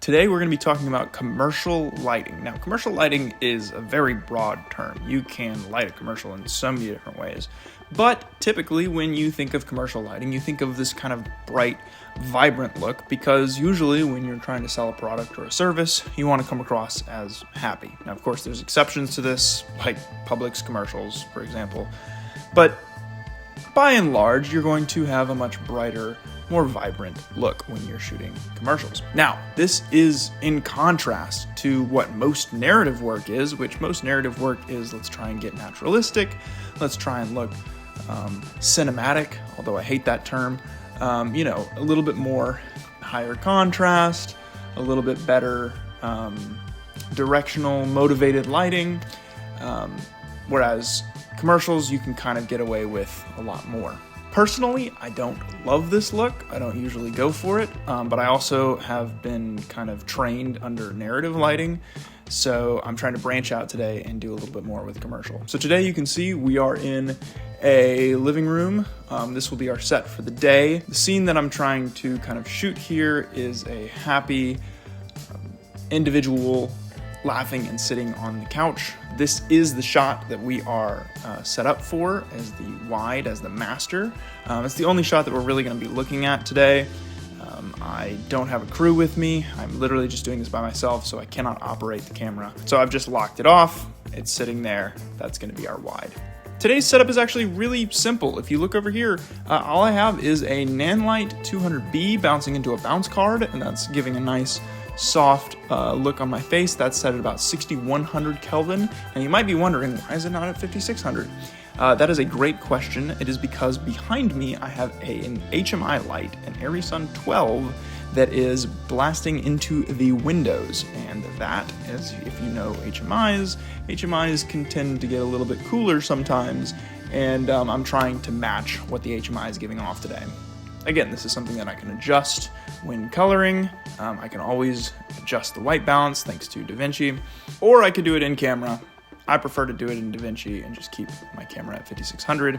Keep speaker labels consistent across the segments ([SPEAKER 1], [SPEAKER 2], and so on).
[SPEAKER 1] Today we're going to be talking about commercial lighting. Now, commercial lighting is a very broad term. You can light a commercial in so many different ways. But typically when you think of commercial lighting, you think of this kind of bright, vibrant look because usually when you're trying to sell a product or a service, you want to come across as happy. Now, of course, there's exceptions to this, like Publix commercials, for example. But by and large, you're going to have a much brighter, more vibrant look when you're shooting commercials. Now, this is in contrast to what most narrative work is, which most narrative work is let's try and get naturalistic, let's try and look cinematic, although I hate that term, a little bit more higher contrast, a little bit better directional, motivated lighting, whereas commercials, you can kind of get away with a lot more. Personally, I don't love this look. I don't usually go for it, but I also have been kind of trained under narrative lighting, so I'm trying to branch out today and do a little bit more with commercial. So today you can see we are in a living room. This will be our set for the day. The scene that I'm trying to kind of shoot here is a happy individual laughing and sitting on the couch. This is the shot that we are set up for as the wide, as the master. It's the only shot that we're really going to be looking at today. I don't have a crew with me. I'm literally just doing this by myself, so I cannot operate the camera. So I've just locked it off. It's sitting there. That's going to be our wide. Today's setup is actually really simple. If you look over here, all I have is a Nanlite FS200B bouncing into a bounce card, and that's giving a nice soft look on my face. That's set at about 6100 Kelvin. And you might be wondering, why is it not at 5600? That is a great question. It is because behind me I have an HMI light, an Arrisun 12, that is blasting into the windows. And that, as if you know HMIs can tend to get a little bit cooler sometimes. And I'm trying to match what the HMI is giving off today. Again, this is something that I can adjust when coloring. I can always adjust the white balance thanks to DaVinci, or I could do it in camera. I prefer to do it in DaVinci and just keep my camera at 5600.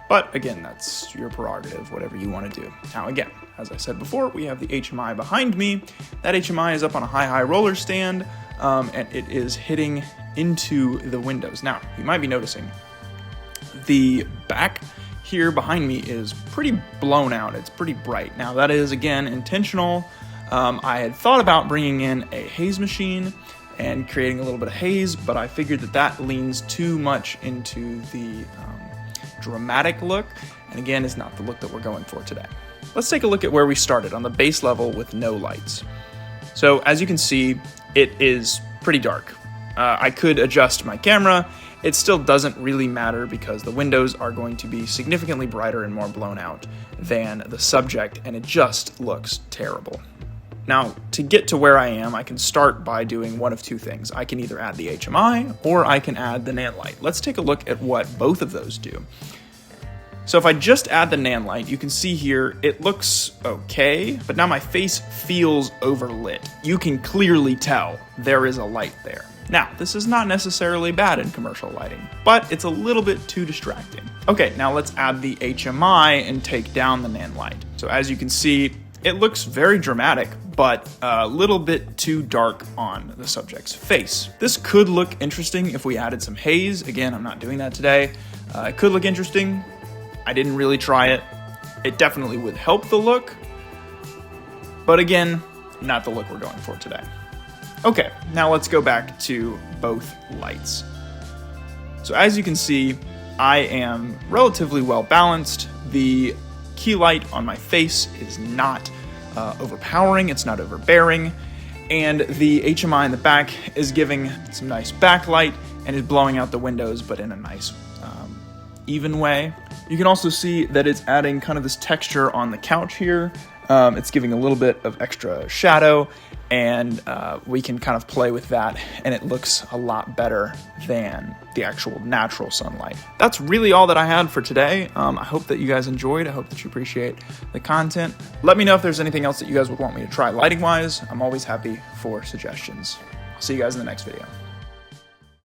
[SPEAKER 1] But again, that's your prerogative, whatever you want to do. Now again, as I said before, we have the HMI behind me. That HMI is up on a high roller stand, and it is hitting into the windows. Now, you might be noticing the back here behind me is pretty blown out. It's pretty bright. Now that is, again, intentional. I had thought about bringing in a haze machine and creating a little bit of haze, but I figured that leans too much into the dramatic look, and again, is not the look that we're going for today. Let's take a look at where we started on the base level with no lights. So as you can see, it is pretty dark. I could adjust my camera. It still doesn't really matter because the windows are going to be significantly brighter and more blown out than the subject, and it just looks terrible. Now, to get to where I am, I can start by doing one of two things. I can either add the HMI or I can add the Nanlite. Let's take a look at what both of those do. So if I just add the Nanlite, you can see here, it looks okay, but now my face feels overlit. You can clearly tell there is a light there. Now, this is not necessarily bad in commercial lighting, but it's a little bit too distracting. Okay, now let's add the HMI and take down the Nanlite. So as you can see, it looks very dramatic, but a little bit too dark on the subject's face. This could look interesting if we added some haze. Again, I'm not doing that today. It could look interesting. I didn't really try it. It definitely would help the look, but again, not the look we're going for today. Okay, now let's go back to both lights. So as you can see, I am relatively well balanced. The key light on my face is not overpowering, it's not overbearing, and the HMI in the back is giving some nice backlight and is blowing out the windows, but in a nice even way. You can also see that it's adding kind of this texture on the couch here. It's giving a little bit of extra shadow, and we can kind of play with that, and it looks a lot better than the actual natural sunlight. That's really all that I had for today. I hope that you guys enjoyed. I hope that you appreciate the content. Let me know if there's anything else that you guys would want me to try lighting-wise. I'm always happy for suggestions. I'll see you guys in the next video.